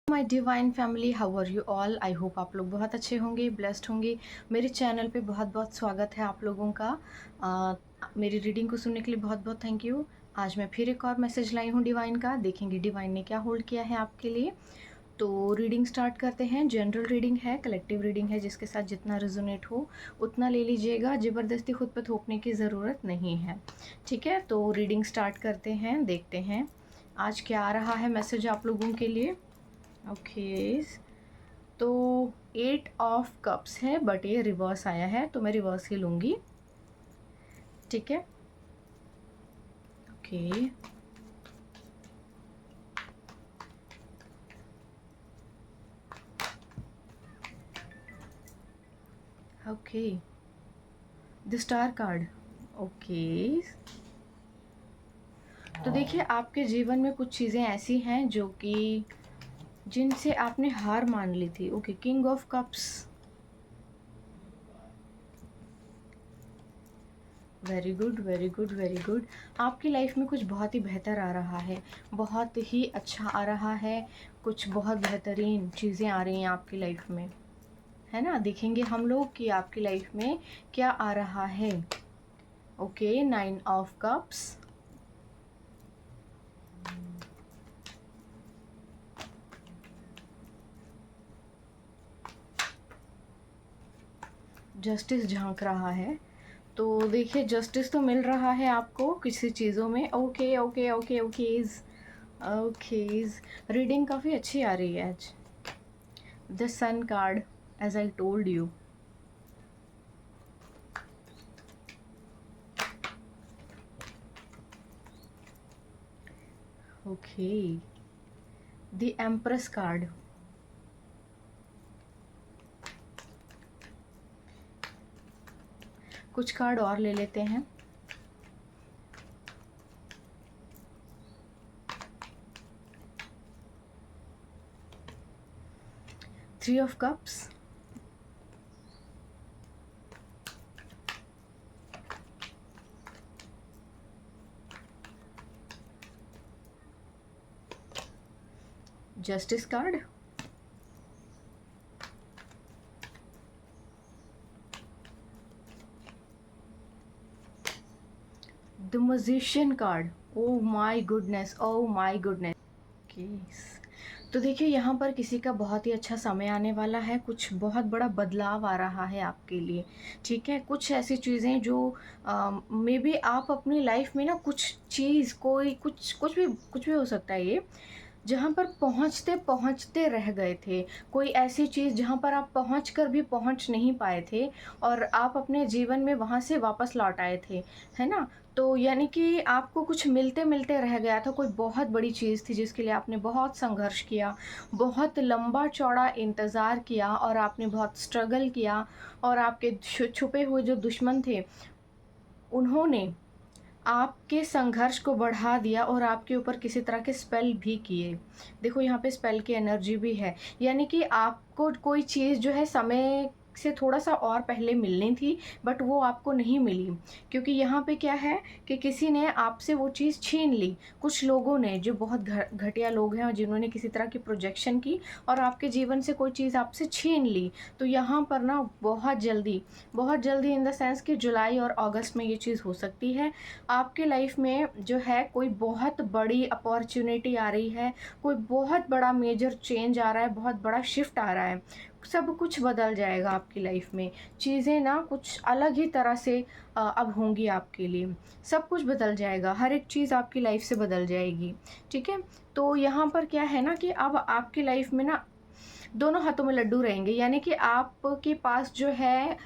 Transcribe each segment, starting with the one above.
My divine family, how are you all. I hope आप लोग बहुत अच्छे होंगे, ब्लेस्ड होंगे। मेरे चैनल पे बहुत बहुत स्वागत है आप लोगों का। मेरी रीडिंग को सुनने के लिए बहुत बहुत थैंक यू। आज मैं फिर एक और मैसेज लाई हूँ डिवाइन का। देखेंगे डिवाइन ने क्या होल्ड किया है आपके लिए। तो रीडिंग स्टार्ट करते हैं। जनरल रीडिंग है, कलेक्टिव रीडिंग है, जिसके साथ जितना रेजोनेट हो उतना ले लीजिएगा। ज़बरदस्ती खुद पर थोपने की ज़रूरत नहीं है, ठीक है। तो रीडिंग स्टार्ट करते हैं, देखते हैं आज क्या आ रहा है मैसेज आप लोगों के लिए। ओके, तो 8 ऑफ कप्स है, बट ये रिवर्स आया है तो मैं रिवर्स ही लूँगी, ठीक है। Okay, okay, the star card. Okay, तो देखिए आपके जीवन में कुछ चीज़ें ऐसी हैं जो कि जिनसे आपने हार मान ली थी। Okay, king of cups. Very good, very good, very good. आपकी लाइफ में कुछ बहुत ही बेहतर आ रहा है, बहुत ही अच्छा आ रहा है। कुछ बहुत बेहतरीन चीज़ें आ रही हैं आपकी लाइफ में, है ना। देखेंगे हम लोग कि आपकी लाइफ में क्या आ रहा है। Okay, 9 of cups. जस्टिस झांक रहा है। तो देखिए जस्टिस तो मिल रहा है आपको किसी चीज़ों में। Okay okay okay okays, okays. Reading काफ़ी अच्छी आ रही है आज। The sun card, as I told you. Okay, the empress card. कुछ कार्ड और ले लेते हैं। Three of cups. Justice card. The magician card. Oh my goodness, oh my goodness. तो देखिए यहाँ पर किसी का बहुत ही अच्छा समय आने वाला है। कुछ बहुत बड़ा बदलाव आ रहा है आपके लिए, ठीक है। कुछ ऐसी चीज़ें जो मे बी आप अपनी लाइफ में ना कुछ चीज़, कोई कुछ भी हो सकता है ये, जहाँ पर पहुँचते पहुँचते रह गए थे। कोई ऐसी चीज़ जहाँ पर आप पहुँच कर भी पहुँच नहीं पाए थे और आप अपने जीवन में वहाँ से वापस लौट आए थे, है ना। तो यानी कि आपको कुछ मिलते मिलते रह गया था। कोई बहुत बड़ी चीज़ थी जिसके लिए आपने बहुत संघर्ष किया, बहुत लंबा चौड़ा इंतज़ार किया और आपने बहुत स्ट्रगल किया। और आपके छुपे हुए जो दुश्मन थे, उन्होंने आपके संघर्ष को बढ़ा दिया और आपके ऊपर किसी तरह के स्पेल भी किए। देखो यहाँ पे स्पेल की एनर्जी भी है, यानी कि आपको कोई चीज़ जो है समय से थोड़ा सा और पहले मिलनी थी, बट वो आपको नहीं मिली। क्योंकि यहाँ पे क्या है कि किसी ने आपसे वो चीज़ छीन ली। कुछ लोगों ने, जो बहुत घटिया लोग हैं और जिन्होंने किसी तरह की प्रोजेक्शन की और आपके जीवन से कोई चीज़ आपसे छीन ली। तो यहाँ पर ना बहुत जल्दी इन द सेंस कि जुलाई और अगस्त में ये चीज़ हो सकती है। आपके लाइफ में जो है कोई बहुत बड़ी अपॉर्चुनिटी आ रही है, कोई बहुत बड़ा मेजर चेंज आ रहा है, बहुत बड़ा शिफ्ट आ रहा है। सब कुछ बदल जाएगा आपकी लाइफ में। चीज़ें ना कुछ अलग ही तरह से अब होंगी आपके लिए। सब कुछ बदल जाएगा, हर एक चीज़ आपकी लाइफ से बदल जाएगी, ठीक है। तो यहाँ पर क्या है ना कि अब आपकी लाइफ में ना दोनों हाथों में लड्डू रहेंगे। यानी कि आपके पास जो है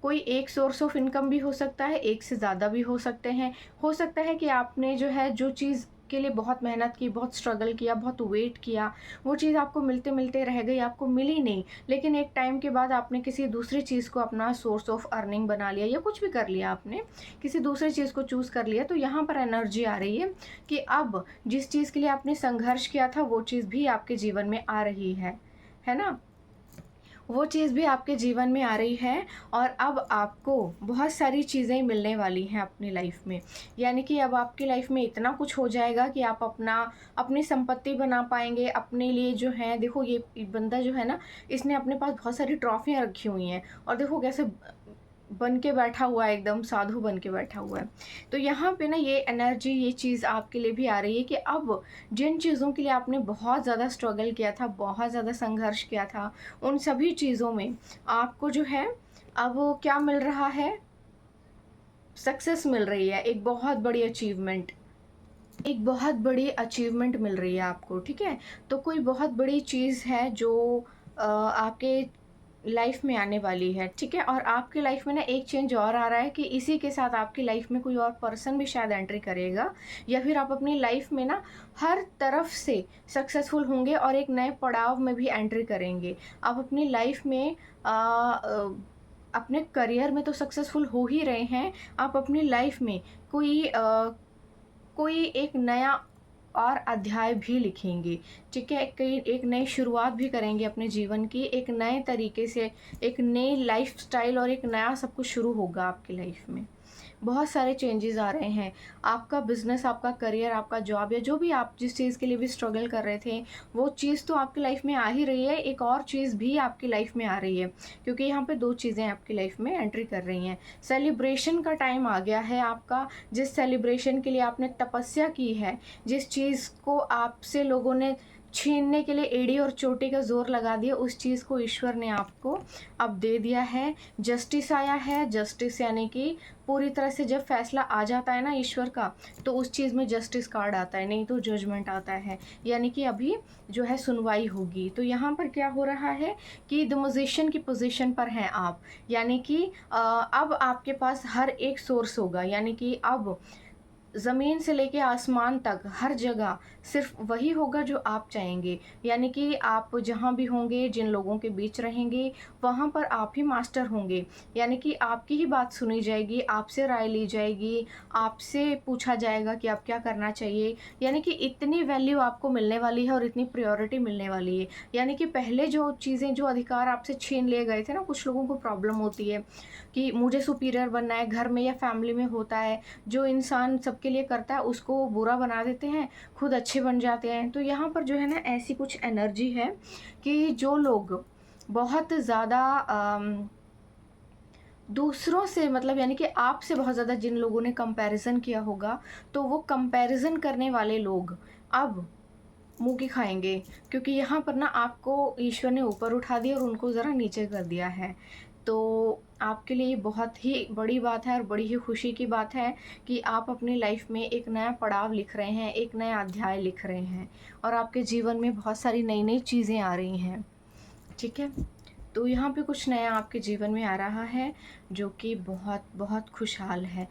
कोई एक सोर्स ऑफ इनकम भी हो सकता है, एक से ज़्यादा भी हो सकते हैं। हो सकता है कि आपने जो है जो चीज़ के लिए बहुत मेहनत की, बहुत स्ट्रगल किया, बहुत वेट किया, वो चीज़ आपको मिलते मिलते रह गई, आपको मिली नहीं। लेकिन एक टाइम के बाद आपने किसी दूसरी चीज़ को अपना सोर्स ऑफ अर्निंग बना लिया, या कुछ भी कर लिया, आपने किसी दूसरी चीज़ को चूज़ कर लिया। तो यहाँ पर एनर्जी आ रही है कि अब जिस चीज़ के लिए आपने संघर्ष किया था वो चीज़ भी आपके जीवन में आ रही है ना। वो चीज़ भी आपके जीवन में आ रही है और अब आपको बहुत सारी चीज़ें मिलने वाली हैं अपनी लाइफ में। यानी कि अब आपकी लाइफ में इतना कुछ हो जाएगा कि आप अपनी संपत्ति बना पाएँगे, अपने लिए जो है देखो ये बंदा जो है ना, इसने अपने पास बहुत सारी ट्रॉफ़ियाँ रखी हुई हैं और देखो कैसे बन के बैठा हुआ है, एकदम साधु बन के बैठा हुआ है। तो यहाँ पे ना ये एनर्जी, ये चीज़ आपके लिए भी आ रही है कि अब जिन चीज़ों के लिए आपने बहुत ज़्यादा स्ट्रगल किया था, बहुत ज़्यादा संघर्ष किया था, उन सभी चीज़ों में आपको जो है अब क्या मिल रहा है? सक्सेस मिल रही है, एक बहुत बड़ी अचीवमेंट मिल रही है आपको, ठीक है? तो कोई बहुत बड़ी चीज़ है जो आपके लाइफ में आने वाली है, ठीक है? और आपकी लाइफ में ना एक चेंज और आ रहा है कि इसी के साथ आपकी लाइफ में कोई और पर्सन भी शायद एंट्री करेगा या फिर आप अपनी लाइफ में ना हर तरफ से सक्सेसफुल होंगे और एक नए पड़ाव में भी एंट्री करेंगे। आप अपनी लाइफ में अपने करियर में तो सक्सेसफुल हो ही रहे हैं, आप अपनी लाइफ में कोई एक नया और अध्याय भी लिखेंगे, ठीक है? कई एक नई शुरुआत भी करेंगे अपने जीवन की, एक नए तरीके से, एक नई लाइफ़स्टाइल और एक नया सब कुछ शुरू होगा आपकी लाइफ में। बहुत सारे चेंजेज़ आ रहे हैं। आपका बिज़नेस, आपका करियर, आपका जॉब या जो भी आप जिस चीज़ के लिए भी स्ट्रगल कर रहे थे, वो चीज़ तो आपकी लाइफ में आ ही रही है, एक और चीज़ भी आपकी लाइफ में आ रही है। क्योंकि यहाँ पे 2 चीज़ें आपकी लाइफ में एंट्री कर रही हैं। सेलिब्रेशन का टाइम आ गया है आपका, जिस सेलिब्रेशन के लिए आपने तपस्या की है, जिस चीज़ को आपसे लोगों ने छीनने के लिए एड़ी और चोटी का ज़ोर लगा दिया, उस चीज़ को ईश्वर ने आपको अब दे दिया है। जस्टिस आया है, जस्टिस यानी कि पूरी तरह से जब फैसला आ जाता है ना ईश्वर का, तो उस चीज़ में जस्टिस कार्ड आता है, नहीं तो जजमेंट आता है। यानी कि अभी जो है सुनवाई होगी। तो यहाँ पर क्या हो रहा है कि द म्यूजिशियन की पोजीशन पर हैं आप। यानी कि अब आपके पास हर एक सोर्स होगा, यानी कि अब ज़मीन से लेके आसमान तक हर जगह सिर्फ वही होगा जो आप चाहेंगे। यानी कि आप जहाँ भी होंगे, जिन लोगों के बीच रहेंगे, वहाँ पर आप ही मास्टर होंगे। यानी कि आपकी ही बात सुनी जाएगी, आपसे राय ली जाएगी, आपसे पूछा जाएगा कि आप क्या करना चाहिए। यानी कि इतनी वैल्यू आपको मिलने वाली है और इतनी प्रायोरिटी मिलने वाली है। यानी कि पहले जो चीज़ें, जो अधिकार आपसे छीन लिए गए थे ना, कुछ लोगों को प्रॉब्लम होती है कि मुझे सुपीरियर बनना है, घर में या फैमिली में होता है, जो इंसान सबके लिए करता है उसको बुरा बना देते हैं, खुद अच्छे बन जाते हैं। तो यहाँ पर जो है ना ऐसी कुछ एनर्जी है कि जो लोग बहुत ज़्यादा दूसरों से, मतलब यानी कि आपसे बहुत ज़्यादा जिन लोगों ने कंपैरिज़न किया होगा, तो वो कंपैरिज़न करने वाले लोग अब मुँह की खाएँगे, क्योंकि यहाँ पर ना आपको ईश्वर ने ऊपर उठा दिया और उनको ज़रा नीचे कर दिया है। तो आपके लिए ये बहुत ही बड़ी बात है और बड़ी ही खुशी की बात है कि आप अपनी लाइफ में एक नया पड़ाव लिख रहे हैं, एक नया अध्याय लिख रहे हैं और आपके जीवन में बहुत सारी नई-नई चीज़ें आ रही हैं, ठीक है? तो यहाँ पे कुछ नया आपके जीवन में आ रहा है, जो कि बहुत बहुत खुशहाल है।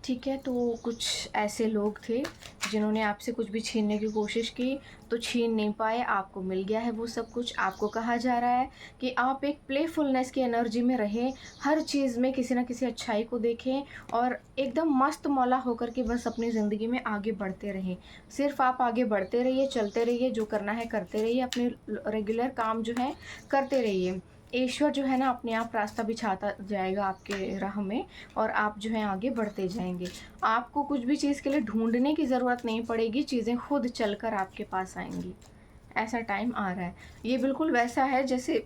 ठीक है, तो कुछ ऐसे लोग थे जिन्होंने आपसे कुछ भी छीनने की कोशिश की, तो छीन नहीं पाए, आपको मिल गया है वो सब कुछ। आपको कहा जा रहा है कि आप एक प्लेफुलनेस की एनर्जी में रहें, हर चीज़ में किसी न किसी अच्छाई को देखें और एकदम मस्त मौला होकर के बस अपनी ज़िंदगी में आगे बढ़ते रहें। सिर्फ़ आप आगे बढ़ते रहिए, चलते रहिए, जो करना है करते रहिए, अपने रेगुलर काम जो है करते रहिए। ईश्वर जो है ना अपने आप रास्ता बिछाता जाएगा आपके राह में और आप जो है आगे बढ़ते जाएँगे। आपको कुछ भी चीज़ के लिए ढूँढने की ज़रूरत नहीं पड़ेगी, चीज़ें खुद चलकर आपके पास आएँगी। ऐसा टाइम आ रहा है। ये बिल्कुल वैसा है जैसे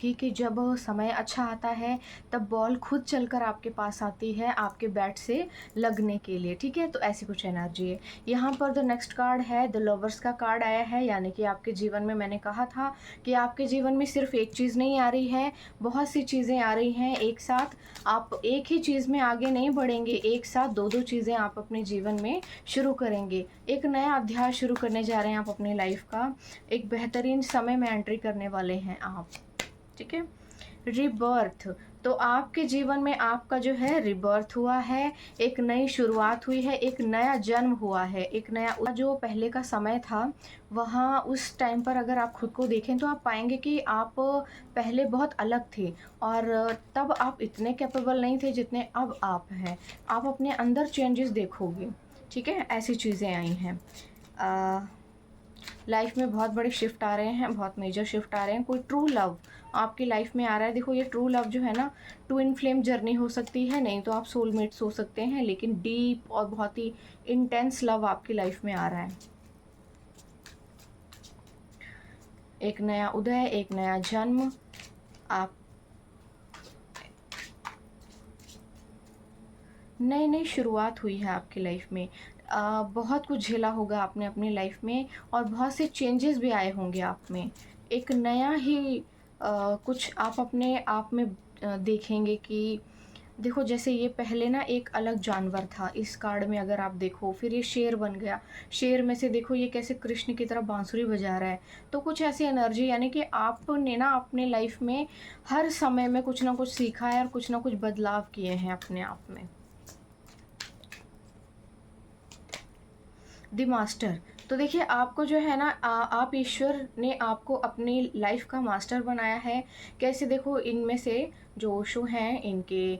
कि जब समय अच्छा आता है, तब बॉल खुद चलकर आपके पास आती है आपके बैट से लगने के लिए, ठीक है? तो ऐसी कुछ एनर्जी है। यहाँ पर द नेक्स्ट कार्ड है, द लवर्स का कार्ड आया है, यानी कि आपके जीवन में, मैंने कहा था कि आपके जीवन में सिर्फ़ एक चीज़ नहीं आ रही है, बहुत सी चीज़ें आ रही हैं एक साथ। आप एक ही चीज़ में आगे नहीं बढ़ेंगे, एक साथ 2-2 चीज़ें आप अपने जीवन में शुरू करेंगे। एक नया अध्याय शुरू करने जा रहे हैं आप अपनी लाइफ़ का, एक बेहतरीन समय में एंट्री करने वाले हैं आप। ठीक है? रिबर्थ, तो आपके जीवन में आपका जो है रिबर्थ हुआ है, एक नई शुरुआत हुई है, एक नया जन्म हुआ है, एक नया जो पहले का समय था, वहाँ उस टाइम पर अगर आप खुद को देखें तो आप पाएँगे कि आप पहले बहुत अलग थे और तब आप इतने कैपेबल नहीं थे जितने अब आप हैं। आप अपने अंदर चेंजेस देखोगे, ठीक है? ऐसी चीज़ें आई हैं। लाइफ में बहुत बड़े शिफ्ट आ रहे हैं, बहुत मेजर शिफ्ट आ रहे हैं, कोई ट्रू लव आपकी लाइफ में आ रहा है। देखो ये ट्रू लव जो है ना, ट्विन फ्लेम जर्नी हो सकती है, नहीं तो आप सोलमेट्स हो सकते हैं, लेकिन डीप और बहुत ही इंटेंस लव आपकी लाइफ में आ रहा है। एक नया उदय, एक नया जन्म, आप नई नई शुरुआत हुई है आपकी लाइफ में। बहुत कुछ झेला होगा आपने अपनी लाइफ में और बहुत से चेंजेस भी आए होंगे आप में। एक नया ही कुछ आप अपने आप में देखेंगे कि देखो जैसे ये पहले ना एक अलग जानवर था इस कार्ड में, अगर आप देखो फिर ये शेर बन गया। शेर में से देखो ये कैसे कृष्ण की तरह बांसुरी बजा रहा है। तो कुछ ऐसी एनर्जी, यानी कि आपने ना अपने लाइफ में हर समय में कुछ ना कुछ सीखा है और कुछ ना कुछ बदलाव किए हैं अपने आप में। द मास्टर, तो देखिए आपको जो है ना आप ईश्वर ने आपको अपनी लाइफ का मास्टर बनाया है। कैसे देखो इनमें से जो ओशो हैं इनके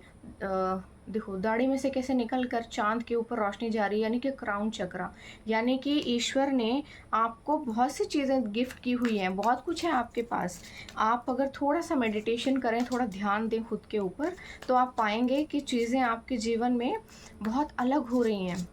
देखो दाढ़ी में से कैसे निकल कर चांद के ऊपर रोशनी जा रही है, यानी कि क्राउन चक्रा। यानी कि ईश्वर ने आपको बहुत सी चीज़ें गिफ्ट की हुई हैं, बहुत कुछ है आपके पास। आप अगर थोड़ा सा मेडिटेशन करें, थोड़ा ध्यान दें खुद के ऊपर, तो आप पाएंगे कि चीज़ें आपके जीवन में बहुत अलग हो रही हैं,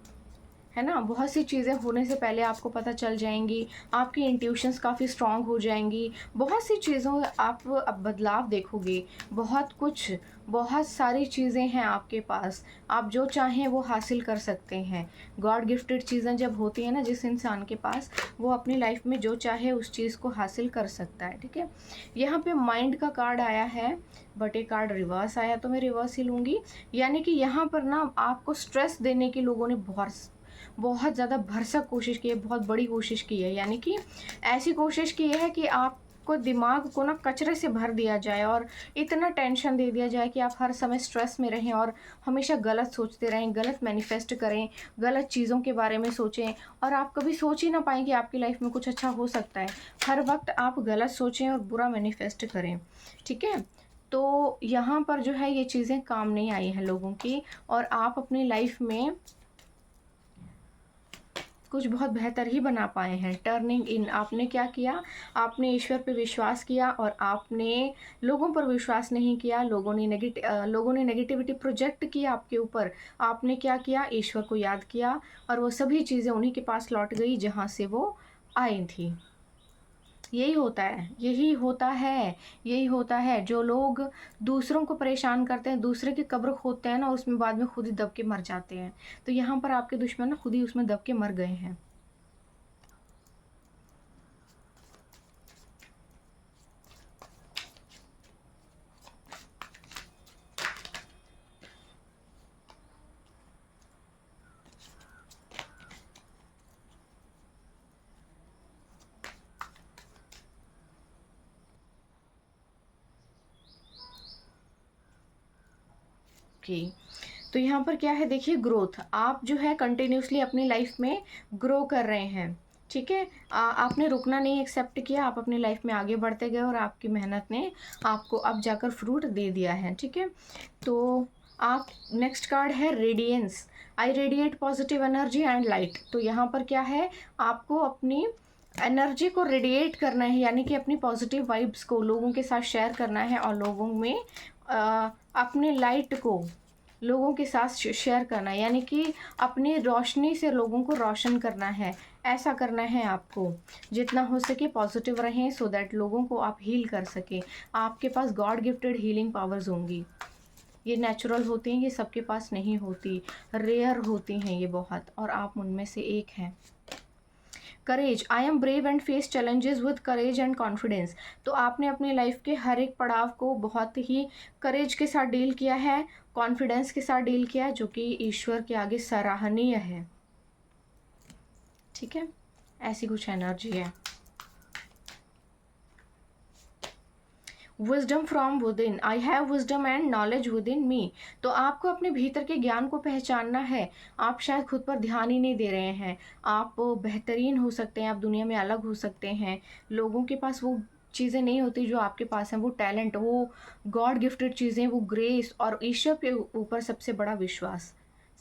है ना। बहुत सी चीज़ें होने से पहले आपको पता चल जाएंगी, आपकी इंट्यूशंस काफ़ी स्ट्रांग हो जाएंगी। बहुत सी चीज़ों आप अब बदलाव देखोगे, बहुत कुछ, बहुत सारी चीज़ें हैं आपके पास। आप जो चाहें वो हासिल कर सकते हैं। गॉड गिफ्टेड चीज़ें जब होती हैं ना जिस इंसान के पास, वो अपनी लाइफ में जो चाहे उस चीज़ को हासिल कर सकता है, ठीक है। यहाँ पे माइंड का कार्ड आया है, बट एक कार्ड रिवर्स आया तो मैं रिवर्स ही लूँगी। यानी कि यहाँ पर ना आपको स्ट्रेस देने के लोगों ने बहुत ज़्यादा भरसक कोशिश की है, बहुत बड़ी कोशिश की है। यानी कि ऐसी कोशिश की है कि आपको दिमाग को ना कचरे से भर दिया जाए और इतना टेंशन दे दिया जाए कि आप हर समय स्ट्रेस में रहें और हमेशा गलत सोचते रहें, गलत मैनिफेस्ट करें, गलत चीज़ों के बारे में सोचें और आप कभी सोच ही ना पाएँ कि आपकी लाइफ में कुछ अच्छा हो सकता है। हर वक्त आप गलत सोचें और बुरा मैनिफेस्ट करें, ठीक है। तो यहाँ पर जो है ये चीज़ें काम नहीं आई हैं लोगों की, और आप अपनी लाइफ में कुछ बहुत बेहतर ही बना पाए हैं। टर्निंग इन, आपने क्या किया, आपने ईश्वर पे विश्वास किया और आपने लोगों पर विश्वास नहीं किया। लोगों ने नेगेटिविटी प्रोजेक्ट किया आपके ऊपर। आपने क्या किया, ईश्वर को याद किया और वो सभी चीज़ें उन्हीं के पास लौट गई जहाँ से वो आई थी। यही होता है, यही होता है, यही होता है। जो लोग दूसरों को परेशान करते हैं, दूसरे की कब्र खोदते हैं ना, उसमें बाद में खुद ही दब के मर जाते हैं। तो यहाँ पर आपके दुश्मन ना खुद ही उसमें दब के मर गए हैं। ओके, तो यहाँ पर क्या है देखिए, ग्रोथ। आप जो है कंटिन्यूसली अपनी लाइफ में ग्रो कर रहे हैं, ठीक है। आपने रुकना नहीं एक्सेप्ट किया, आप अपनी लाइफ में आगे बढ़ते गए और आपकी मेहनत ने आपको अब जाकर फ्रूट दे दिया है, ठीक है। तो आप, नेक्स्ट कार्ड है radiance. I radiate positive energy and light. तो यहाँ पर क्या है, आपको अपनी एनर्जी को रेडिएट करना है, यानी कि अपनी पॉजिटिव वाइब्स को लोगों के साथ शेयर करना है और लोगों में अपने लाइट को लोगों के साथ शेयर करना है, यानी कि अपनी रोशनी से लोगों को रोशन करना है। ऐसा करना है आपको, जितना हो सके पॉजिटिव रहें, सो दैट लोगों को आप हील कर सकें। आपके पास गॉड गिफ्टेड हीलिंग पावर्स होंगी। ये नेचुरल होती हैं, ये सबके पास नहीं होती, रेयर होती हैं ये बहुत, और आप उनमें से एक हैं। Courage, I am brave and face challenges with courage and confidence. तो आपने अपनी लाइफ के हर एक पड़ाव को बहुत ही करेज के साथ डील किया है, कॉन्फिडेंस के साथ डील किया है, जो कि ईश्वर के आगे सराहनीय है, ठीक है। ऐसी कुछ एनर्जी है। Wisdom from within, I have wisdom and knowledge within me. तो आपको अपने भीतर के ज्ञान को पहचानना है। आप शायद खुद पर ध्यान ही नहीं दे रहे हैं। आप बेहतरीन हो सकते हैं, आप दुनिया में अलग हो सकते हैं। लोगों के पास वो चीज़ें नहीं होती जो आपके पास हैं, वो टैलेंट, वो गॉड गिफ्टेड चीज़ें, वो ग्रेस और ईश्वर के ऊपर सबसे बड़ा विश्वास,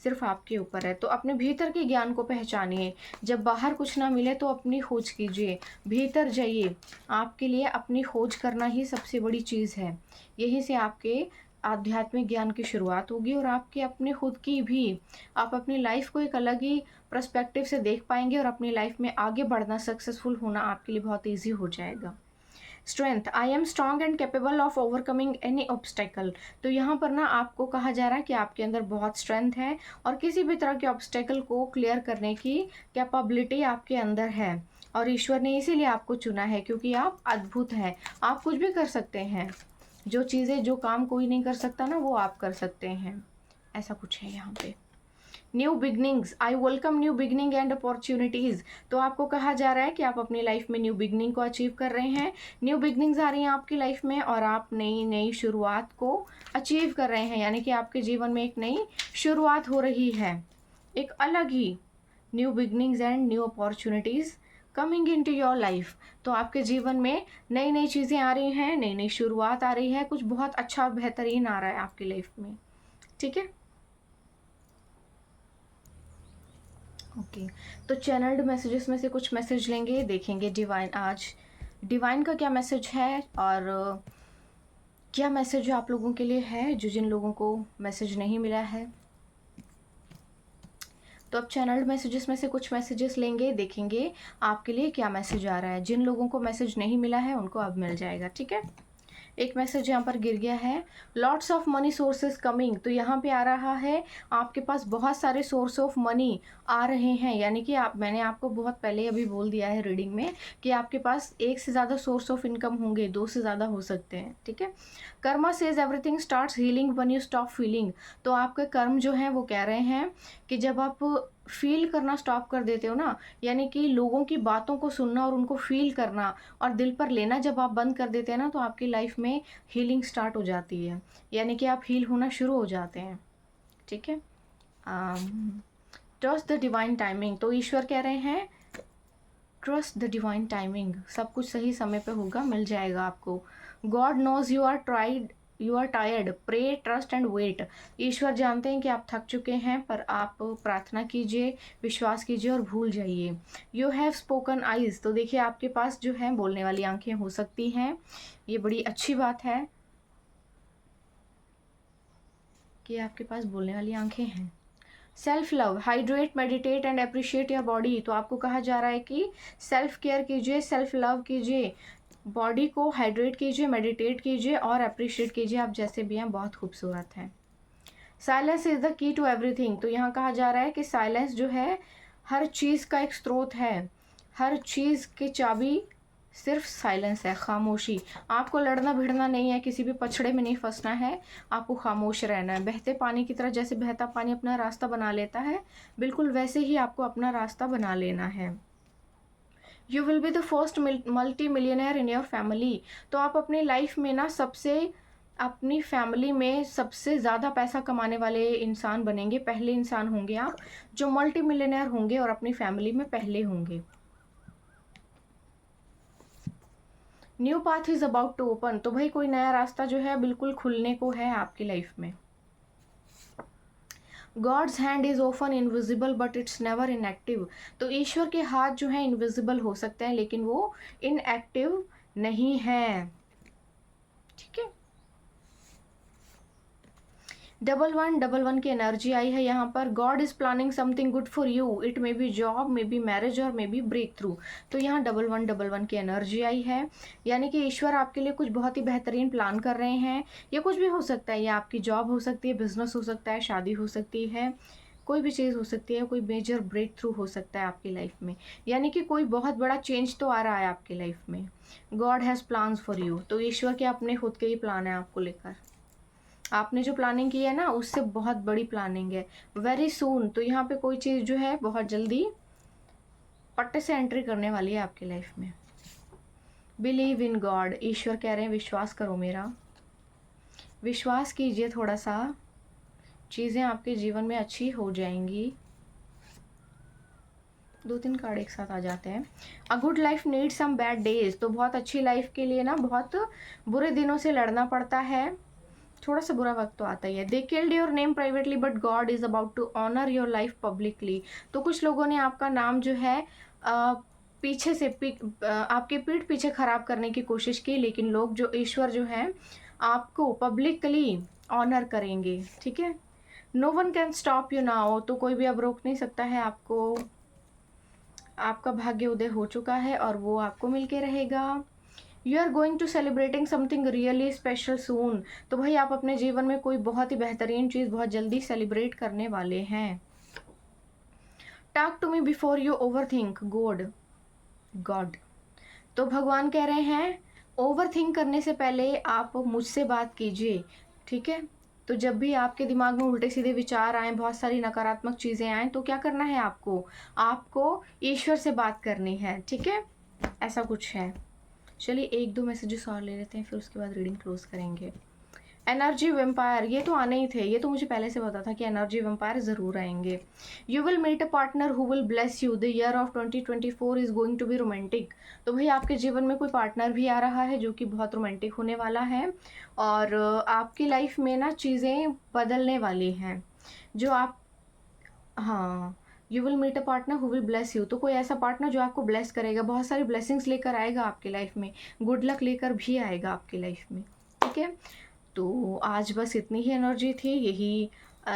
सिर्फ आपके ऊपर है। तो अपने भीतर के ज्ञान को पहचानिए। जब बाहर कुछ ना मिले तो अपनी खोज कीजिए, भीतर जाइए। आपके लिए अपनी खोज करना ही सबसे बड़ी चीज़ है। यहीं से आपके आध्यात्मिक ज्ञान की शुरुआत होगी और आपके अपने खुद की भी, आप अपनी लाइफ को एक अलग ही पर्सपेक्टिव से देख पाएंगे और अपनी लाइफ में आगे बढ़ना, सक्सेसफुल होना आपके लिए बहुत ईजी हो जाएगा। Strength, I am strong and capable of overcoming any obstacle. तो यहाँ पर ना आपको कहा जा रहा है कि आपके अंदर बहुत स्ट्रेंथ है और किसी भी तरह के ऑब्स्टेकल को क्लियर करने की कैपेबिलिटी आपके अंदर है। और ईश्वर ने इसीलिए आपको चुना है क्योंकि आप अद्भुत हैं, आप कुछ भी कर सकते हैं। जो चीज़ें, जो काम कोई नहीं कर सकता ना, वो आप कर सकते हैं। ऐसा कुछ है यहाँ पे। New beginnings, I welcome new beginning and opportunities. तो आपको कहा जा रहा है कि आप अपनी लाइफ में न्यू बिगनिंग को अचीव कर रहे हैं। न्यू बिगनिंग्स आ रही हैं आपकी लाइफ में और आप नई नई शुरुआत को अचीव कर रहे हैं, यानी कि आपके जीवन में एक नई शुरुआत हो रही है, एक अलग ही new beginnings and new opportunities coming into your life. तो आपके जीवन में नई नई चीज़ें आ रही हैं, नई नई शुरुआत आ रही है, कुछ बहुत अच्छा और बेहतरीन आ रहा है आपकी लाइफ में। ठीक है, ओके। तो चैनल्ड मैसेजेस में से कुछ मैसेज लेंगे, देखेंगे डिवाइन आज डिवाइन का क्या मैसेज है और क्या मैसेज आप लोगों के लिए है, जो जिन लोगों को मैसेज नहीं मिला है। तो अब चैनल्ड मैसेजेस में से कुछ मैसेजेस लेंगे, देखेंगे आपके लिए क्या मैसेज आ रहा है। जिन लोगों को मैसेज नहीं मिला है उनको अब मिल जाएगा। ठीक है, एक मैसेज यहाँ पर गिर गया है, lots of money sources coming. तो यहाँ पे आ रहा है आपके पास बहुत सारे सोर्स ऑफ मनी आ रहे हैं, यानी कि आप, मैंने आपको बहुत पहले अभी बोल दिया है रीडिंग में कि आपके पास एक से ज़्यादा सोर्स ऑफ इनकम होंगे, दो से ज़्यादा हो सकते हैं। ठीक है, Karma says everything starts healing when you stop feeling. तो आपके कर्म जो हैं वो कह रहे हैं कि जब आप फील करना स्टॉप कर देते हो ना, यानी कि लोगों की बातों को सुनना और उनको फील करना और दिल पर लेना जब आप बंद कर देते हैं ना, तो आपकी लाइफ में हीलिंग स्टार्ट हो जाती है, यानी कि आप हील होना शुरू हो जाते हैं। ठीक है, ट्रस्ट द डिवाइन टाइमिंग। तो ईश्वर कह रहे हैं ट्रस्ट द डिवाइन टाइमिंग, सब कुछ सही समय पे होगा, मिल जाएगा आपको। God knows you are tired, pray trust and wait. ईश्वर जानते हैं कि आप थक चुके हैं, पर आप प्रार्थना कीजिए, विश्वास कीजिए और भूल जाइए। You have spoken eyes. तो देखिए आपके पास जो है बोलने वाली आंखें हो सकती हैं, ये बड़ी अच्छी बात है कि आपके पास बोलने वाली आंखें हैं। Self love, hydrate, meditate and appreciate your body. तो आपको कहा जा रहा है कि सेल्फ केयर कीजिए, सेल्फ लव कीजिए, बॉडी को हाइड्रेट कीजिए, मेडिटेट कीजिए और अप्रिशिएट कीजिए, आप जैसे भी हैं बहुत खूबसूरत हैं। Silence is the key to everything. तो यहाँ कहा जा रहा है कि साइलेंस जो है हर चीज़ का एक स्रोत है, हर चीज़ की चाबी सिर्फ साइलेंस है, खामोशी। आपको लड़ना भिड़ना नहीं है, किसी भी पछड़े में नहीं फंसना है, आपको खामोश रहना है। बहते पानी की तरह, जैसे बहता पानी अपना रास्ता बना लेता है, बिल्कुल वैसे ही आपको अपना रास्ता बना लेना है। You will be the first multi millionaire in your family. तो आप अपनी लाइफ में ना अपनी फैमिली में सबसे ज़्यादा पैसा कमाने वाले इंसान बनेंगे, पहले इंसान होंगे आप जो मल्टी मिलियनर होंगे और अपनी फैमिली में पहले होंगे। New path is about to open. तो भाई कोई नया रास्ता जो है बिल्कुल खुलने को है आपकी लाइफ में। God's hand is often invisible but it's never inactive. तो ईश्वर के हाथ जो है इनविजिबल हो सकते हैं लेकिन वो इनएक्टिव नहीं है। ठीक है, 1111 की एनर्जी आई है यहाँ पर। God is planning something good for you, it may be job, may be marriage और मे बी ब्रेक थ्रू। तो यहाँ 1111 की एनर्जी आई है, यानी कि ईश्वर आपके लिए कुछ बहुत ही बेहतरीन प्लान कर रहे हैं। ये कुछ भी हो सकता है, ये आपकी जॉब हो सकती है, बिजनेस हो सकता है, शादी हो सकती है, कोई भी चीज़ हो सकती है, कोई मेजर ब्रेक थ्रू हो सकता है आपकी लाइफ में, यानी कि कोई बहुत बड़ा चेंज तो आ रहा है आपकी लाइफ में। God has plans for you. तो ईश्वर के अपने खुद के ही प्लान है आपको लेकर, आपने जो प्लानिंग की है ना उससे बहुत बड़ी प्लानिंग है, वेरी सून। तो यहाँ पे कोई चीज़ जो है बहुत जल्दी पट्टे से एंट्री करने वाली है आपकी लाइफ में। बिलीव इन गॉड, ईश्वर कह रहे हैं विश्वास करो मेरा, विश्वास कीजिए थोड़ा सा, चीज़ें आपके जीवन में अच्छी हो जाएंगी। 2-3 कार्ड एक साथ आ जाते हैं। A good life need some bad days. तो बहुत अच्छी लाइफ के लिए ना बहुत बुरे दिनों से लड़ना पड़ता है, थोड़ा सा बुरा वक्त तो आता ही है। They killed your name privately but God is about to honour your life publicly. तो कुछ लोगों ने आपका नाम जो है पीछे से आपके पीठ पीछे खराब करने की कोशिश की, लेकिन लोग जो ईश्वर जो है आपको पब्लिकली ऑनर करेंगे, ठीक है। No one can stop you now, तो कोई भी अब रोक नहीं सकता है आपको। आपका भाग्य उदय हो चुका है और वो आपको मिलके रहेगा। You are going to celebrating something really special soon. तो भाई आप अपने जीवन में कोई बहुत ही बेहतरीन चीज़ बहुत जल्दी सेलिब्रेट करने वाले हैं। Talk to me before you overthink God. तो भगवान कह रहे हैं ओवर थिंक करने से पहले आप मुझसे बात कीजिए, ठीक है। तो जब भी आपके दिमाग में उल्टे सीधे विचार आए, बहुत सारी नकारात्मक चीज़ें आएँ, तो क्या करना है आपको, आपको ईश्वर से बात करनी है, ठीक है। ऐसा कुछ है। चलिए 1-2 मैसेजेस और ले लेते हैं, फिर उसके बाद रीडिंग क्लोज करेंगे। एनर्जी वेम्पायर, ये तो आने ही थे, ये तो मुझे पहले से पता था कि एनर्जी वेम्पायर ज़रूर आएंगे। You will meet a partner who will bless you. The year of 2024 is going to be romantic. तो भाई आपके जीवन में कोई पार्टनर भी आ रहा है जो कि बहुत रोमांटिक होने वाला है, और आपकी लाइफ में ना चीज़ें बदलने वाली हैं जो आप, हाँ, you will meet a partner who will bless you. तो कोई ऐसा पार्टनर जो आपको ब्लेस करेगा, बहुत सारी ब्लेसिंग्स लेकर आएगा आपकी लाइफ में, गुड लक लेकर भी आएगा आपकी लाइफ में, ठीक है। तो आज बस इतनी ही एनर्जी थी, यही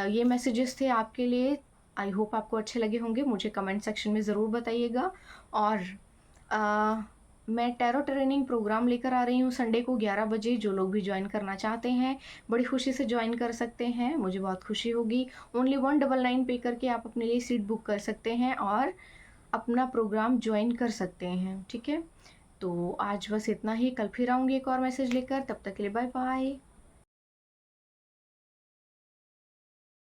ये मैसेजेस थे आपके लिए। आई होप आपको अच्छे लगे होंगे, मुझे कमेंट सेक्शन में ज़रूर बताइएगा। और अ, मैं टैरो ट्रेनिंग प्रोग्राम लेकर आ रही हूँ संडे को 11 बजे। जो लोग भी ज्वाइन करना चाहते हैं बड़ी खुशी से ज्वाइन कर सकते हैं, मुझे बहुत खुशी होगी। ओनली 199 पे करके आप अपने लिए सीट बुक कर सकते हैं और अपना प्रोग्राम ज्वाइन कर सकते हैं, ठीक है। तो आज बस इतना ही, कल फिर आऊँगी एक और मैसेज लेकर, तब तक के लिए बाय बाय।